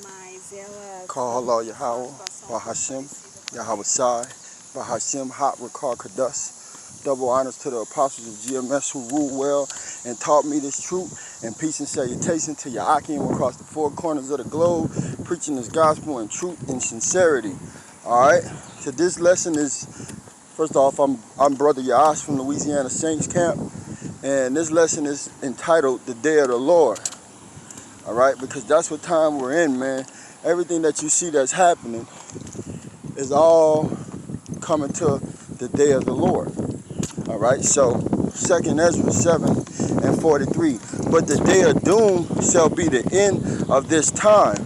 Mas ela Call Allah Yahweh, Bahashim, Yahweh Shai, Bahashim, Hot Rakar Kadas. Double honors to the apostles of GMS who ruled well and taught me this truth. And peace and salutation to Yaakim across the four corners of the globe, preaching this gospel in truth and sincerity. Alright, so this lesson is, first off, I'm Brother Yash from Louisiana Saints Camp. And this lesson is entitled The Day of the Lord. Alright, because that's what time we're in, man. Everything that you see that's happening is all coming to the day of the Lord. Alright, so 2nd Ezra 7:43. But the day of doom shall be the end of this time,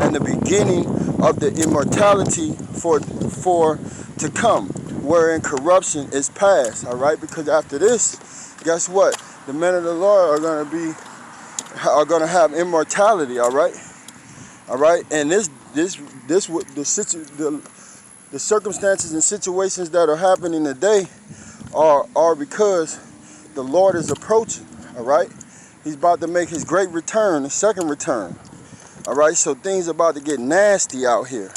and the beginning of the immortality for to come, wherein corruption is past. Alright, because after this, guess what? The men of the Lord are gonna have immortality, alright? Alright, and the circumstances and situations that are happening today are because the Lord is approaching, alright? He's about to make his great return, the second return. Alright, so things are about to get nasty out here.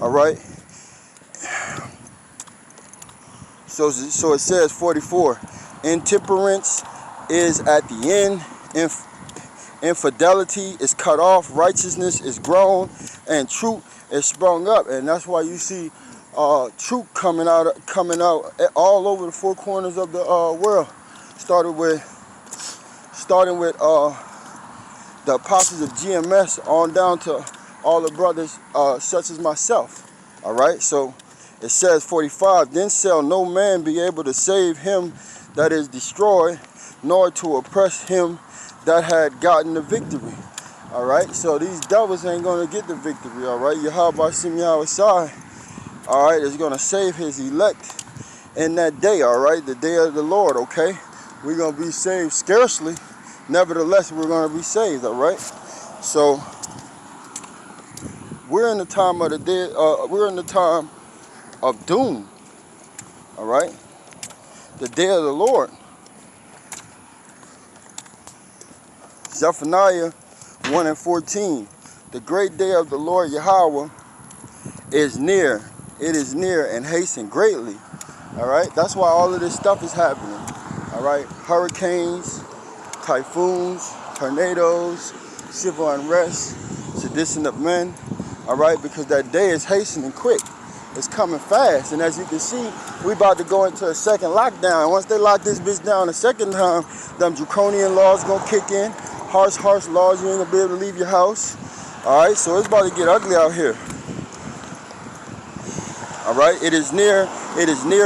Alright? So it says 44. Intemperance is at the end, infidelity is cut off, righteousness is grown, and truth is sprung up. And that's why you see truth coming out all over the four corners of the world. Starting with the apostles of GMS on down to all the brothers such as myself. Alright, so it says 45, then shall no man be able to save him that is destroyed, nor to oppress him that had gotten the victory. Alright, so these devils ain't gonna get the victory. Alright, Yahweh Shem Yahweh Shai, alright, is gonna save his elect in that day. Alright, the day of the Lord. Okay, we're gonna be saved scarcely, nevertheless we're gonna be saved. Alright, so we're in the time of the day, we're in the time of doom. Alright, the day of the Lord. Zephaniah 1:14. The great day of the Lord Yahweh is near. It is near and hasten greatly. Alright, that's why all of this stuff is happening. Alright, hurricanes, typhoons, tornadoes, civil unrest, sedition of men. Alright, because that day is hastening quick. It's coming fast. And as you can see, we about to go into a second lockdown. Once they lock this bitch down a second time, them draconian laws gonna kick in. Harsh laws, you ain't gonna be able to leave your house. Alright, so it's about to get ugly out here. Alright, it is near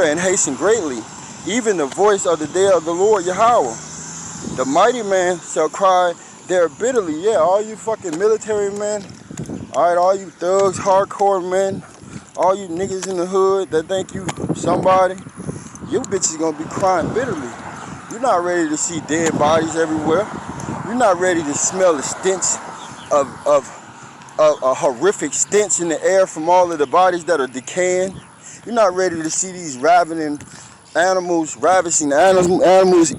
and hasten greatly. Even the voice of the day of the Lord Yahweh. The mighty man shall cry there bitterly. Yeah, all you fucking military men. Alright, all you thugs, hardcore men. All you niggas in the hood that think you somebody. You bitches gonna be crying bitterly. You're not ready to see dead bodies everywhere. You're not ready to smell the stench of a horrific stench in the air from all of the bodies that are decaying. You're not ready to see these ravishing animals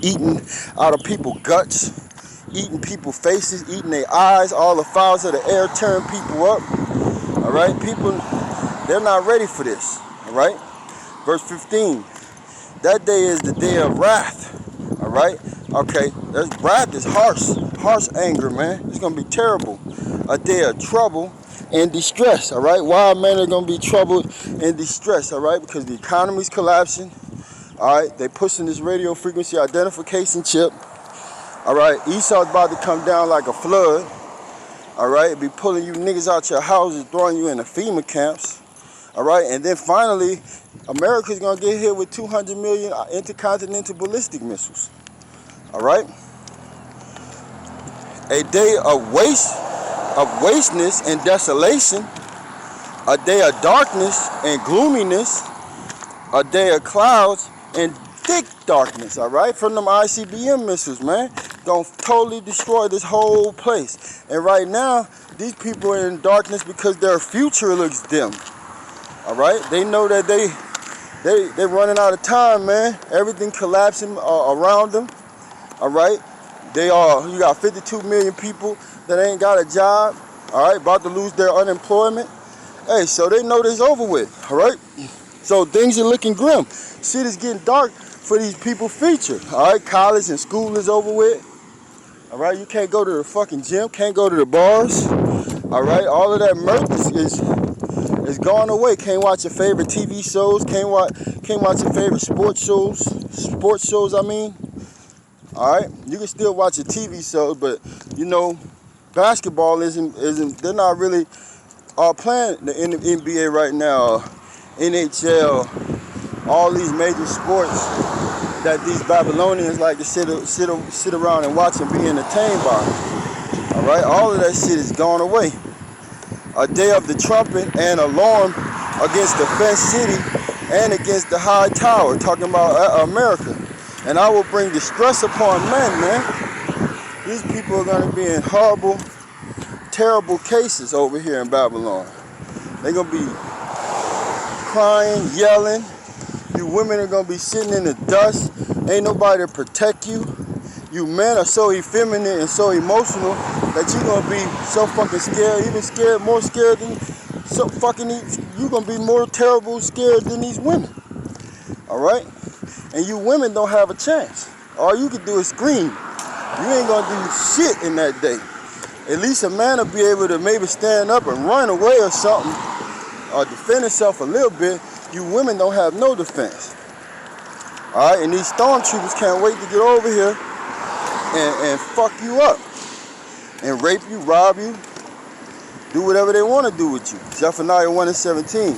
eating out of people's guts, eating people's faces, eating their eyes, all the fowls of the air tearing people up. Alright, people, they're not ready for this. Alright, verse 15. That day is the day of wrath. Alright, okay, wrath is harsh anger, man. It's gonna be terrible. A day of trouble and distress. Alright, wild men are gonna be troubled and distressed. Alright, because the economy's collapsing. Alright, they pushing this radio frequency identification chip. Alright, Esau's about to come down like a flood. Alright, be pulling you niggas out your houses, throwing you in the FEMA camps. Alright, and then finally, America's gonna get hit with 200 million intercontinental ballistic missiles. Alright? A day of wasteness and desolation. A day of darkness and gloominess. A day of clouds and thick darkness. Alright? From them ICBM missiles, man. Gonna totally destroy this whole place. And right now, these people are in darkness because their future looks dim. Alright? They know that they're running out of time, man. Everything collapsing around them. Alright? You got 52 million people that ain't got a job. all right, about to lose their unemployment. Hey, so they know this over with, all right? So things are looking grim. Shit is getting dark for these people featured, all right? College and school is over with, all right? You can't go to the fucking gym, can't go to the bars, all right? All of that mirth is gone away. Can't watch your favorite TV shows, can't watch your favorite sports shows, I mean. All right, you can still watch your TV shows, but you know, basketball isn't. They're not really playing in the NBA right now. NHL, all these major sports that these Babylonians like to sit around and watch and be entertained by. All right, all of that shit is gone away. A day of the trumpet and alarm against the fenced city and against the high tower, talking about America. And I will bring distress upon men, man. These people are going to be in horrible, terrible cases over here in Babylon. They're going to be crying, yelling. You women are going to be sitting in the dust. Ain't nobody to protect you. You men are so effeminate and so emotional that you're going to be so fucking scared, even scared, more scared than so fucking, you're going to be more terrible scared than these women. All right? And you women don't have a chance. All you can do is scream. You ain't gonna do shit in that day. At least a man will be able to maybe stand up and run away or something, or defend himself a little bit. You women don't have no defense. All right, and these stormtroopers can't wait to get over here and fuck you up, and rape you, rob you, do whatever they want to do with you. Zephaniah 1:17.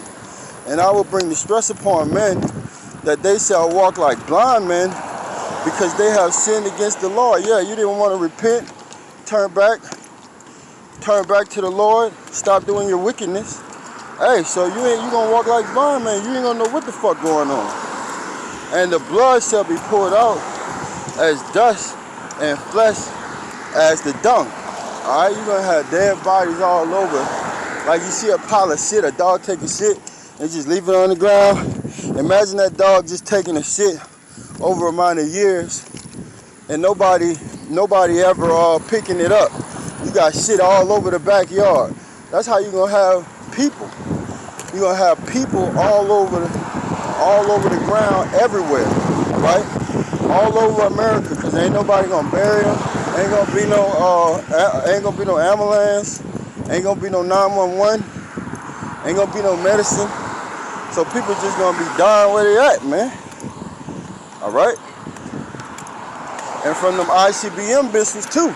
And I will bring distress upon men, that they shall walk like blind men, because they have sinned against the Lord. Yeah, you didn't want to repent, turn back to the Lord, stop doing your wickedness. Hey, so you gonna walk like blind men. You ain't gonna know what the fuck going on. And the blood shall be poured out as dust and flesh as the dung. All right, you're gonna have dead bodies all over. Like you see a pile of shit, a dog take a shit and just leave it on the ground. Imagine that dog just taking a shit over a amount of years and nobody ever picking it up. You got shit all over the backyard. That's how you're gonna have people. You're gonna have people all over the ground everywhere, right? All over America, because ain't nobody gonna bury them. Ain't gonna be no ambulance. Ain't gonna be no 911. Ain't gonna be no medicine. So people just gonna be dying where they at, man. All right? And from them ICBM missiles too.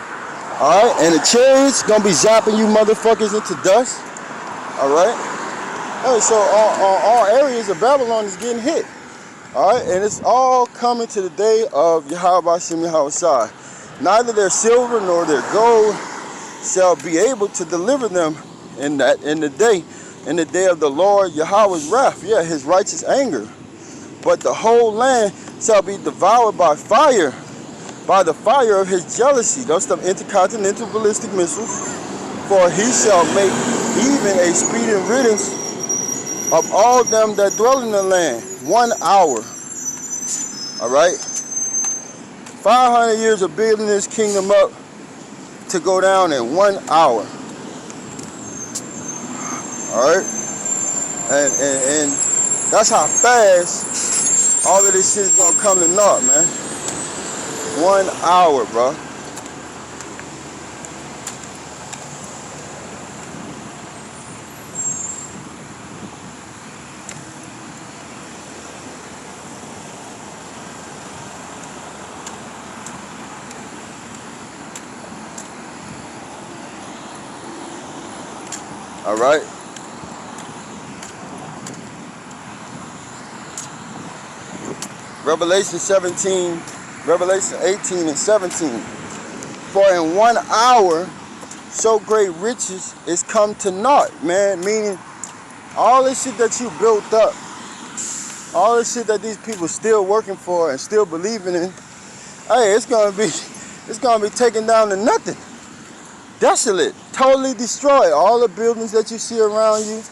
All right? And the chariots gonna be zapping you motherfuckers into dust. All right? Hey, so all areas of Babylon is getting hit. All right? And it's all coming to the day of Yahweh Shem Yahushai. Neither their silver nor their gold shall be able to deliver them in the day of the Lord Yahweh's wrath, yeah, his righteous anger. But the whole land shall be devoured by fire, by the fire of his jealousy. Those are intercontinental ballistic missiles. For he shall make even a speeding riddance of all them that dwell in the land. 1 hour. All right? 500 years of building this kingdom up to go down in 1 hour. All right, and that's how fast all of this shit is gonna come to naught, man. 1 hour, bro. All right. Revelation 18 and 17. For in 1 hour, so great riches is come to naught, man. Meaning, all this shit that you built up, all this shit that these people still working for and still believing in, hey, it's gonna be taken down to nothing. Desolate, totally destroyed. All the buildings that you see around you,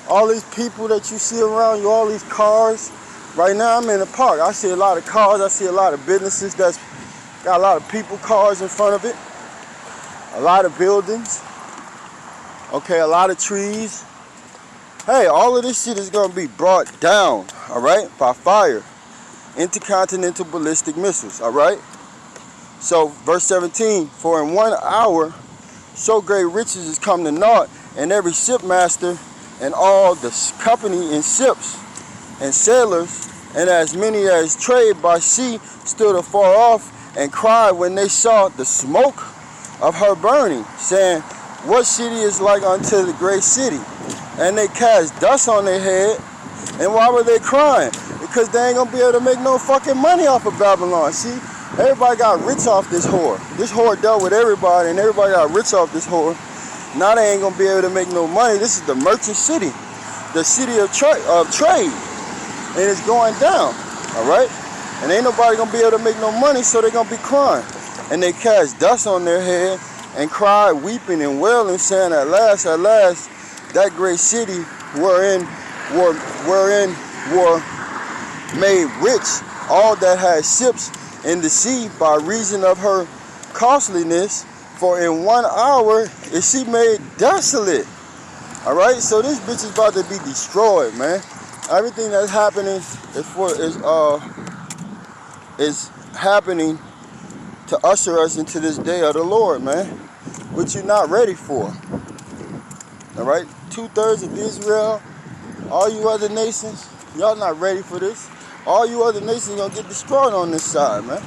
all these people that you see around you, all these cars. Right now I'm in the park. I see a lot of cars. I see a lot of businesses that's got a lot of people, cars in front of it. A lot of buildings. Okay, a lot of trees. Hey, all of this shit is going to be brought down, all right, by fire. Intercontinental ballistic missiles, all right? So, verse 17, for in 1 hour, so great riches is come to naught, and every shipmaster and all the company in ships and sailors, and as many as trade by sea, stood afar off and cried when they saw the smoke of her burning, saying, what city is like unto the great city? And they cast dust on their head. And why were they crying? Because they ain't gonna be able to make no fucking money off of Babylon. See, everybody got rich off this whore. This whore dealt with everybody, and everybody got rich off this whore. Now they ain't gonna be able to make no money. This is the merchant city, the city of trade, and it's going down. All right, and ain't nobody gonna be able to make no money, so they're gonna be crying. And they cast dust on their head and cried, weeping and wailing, saying, at last, that great city were made rich, all that had ships in the sea by reason of her costliness, for in 1 hour is she made desolate. All right, so this bitch is about to be destroyed, man. Everything that's happening is happening to usher us into this day of the Lord, man, which you're not ready for. All right, 2/3 of Israel, all you other nations, y'all not ready for this. All you other nations gonna get destroyed on this side, man.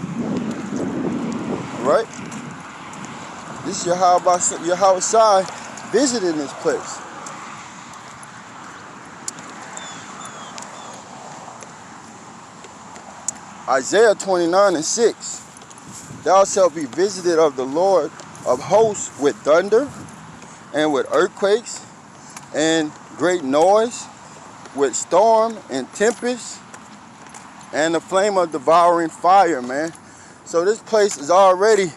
All right, this is Yahweh Shai visiting this place. Isaiah 29:6. Thou shalt be visited of the Lord of hosts with thunder and with earthquakes and great noise, with storm and tempest and the flame of devouring fire, man. So this place is already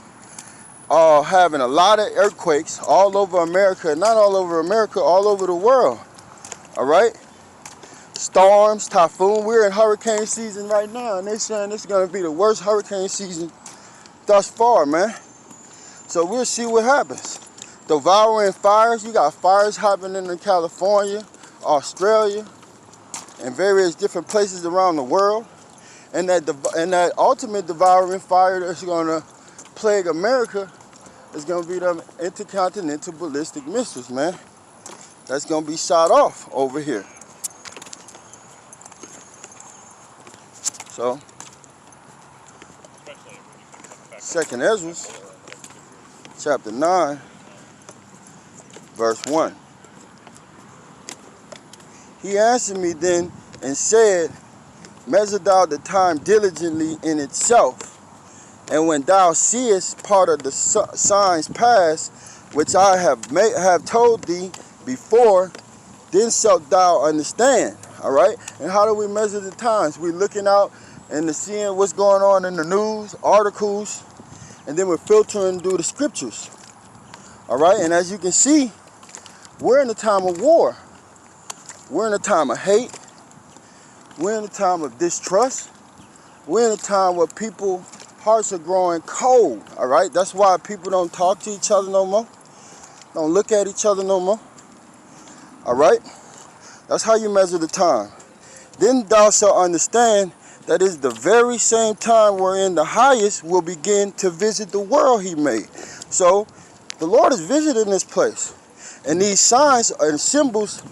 having a lot of earthquakes all over America. Not all over America, all over the world. All right? Storms, typhoon. We're in hurricane season right now, and they're saying this is going to be the worst hurricane season thus far, man. So we'll see what happens. Devouring fires. You got fires happening in California, Australia, and various different places around the world. And that ultimate devouring fire that's going to plague America is going to be them intercontinental ballistic missiles, man. That's going to be shot off over here. So, 2nd Ezra, chapter 9, verse 1. He answered me then and said, measure thou the time diligently in itself, and when thou seest part of the signs pass, which I have told thee before, then shalt thou understand. All right? And how do we measure the times? We're looking out and seeing what's going on in the news, articles, and then we're filtering through the scriptures. All right? And as you can see, we're in a time of war. We're in a time of hate. We're in a time of distrust. We're in a time where people's hearts are growing cold. All right? That's why people don't talk to each other no more. Don't look at each other no more. All right? That's how you measure the time. Then thou shalt understand that is the very same time wherein the highest will begin to visit the world he made. So the Lord is visiting this place. And these signs and symbols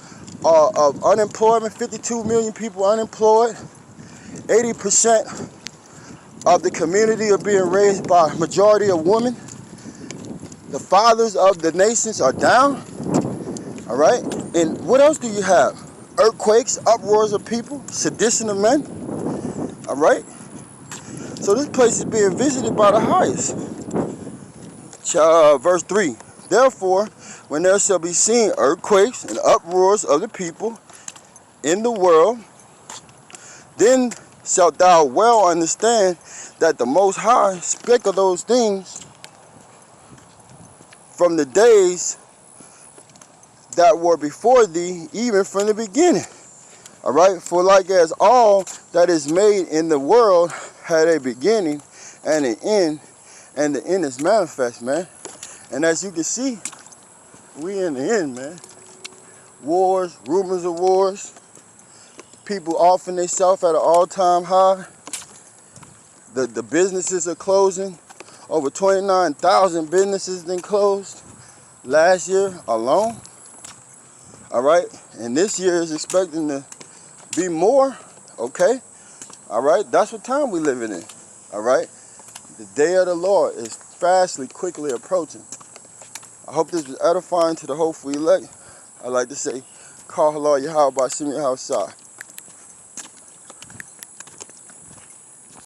are of unemployment. 52 million people unemployed. 80% of the community are being raised by a majority of women. The fathers of the nations are down. All right? And what else do you have? Earthquakes, uproars of people, sedition of men. All right? So this place is being visited by the highest. Verse 3. Therefore, when there shall be seen earthquakes and uproars of the people in the world, then shalt thou well understand that the Most High spake of those things from the days that were before thee, even from the beginning. All right? For like as all that is made in the world had a beginning and an end, and the end is manifest, man. And as you can see, We in the end, man. Wars, rumors of wars. People offing themselves at an all-time high. The businesses are closing. Over 29,000 businesses been closed last year alone. All right, and this year is expecting to be more. Okay, all right. That's what time we living in. All right, the day of the Lord is fastly, quickly approaching. I hope this was edifying to the hopeful elect. I like to say, call Allah Yahweh by Simi Hawsai.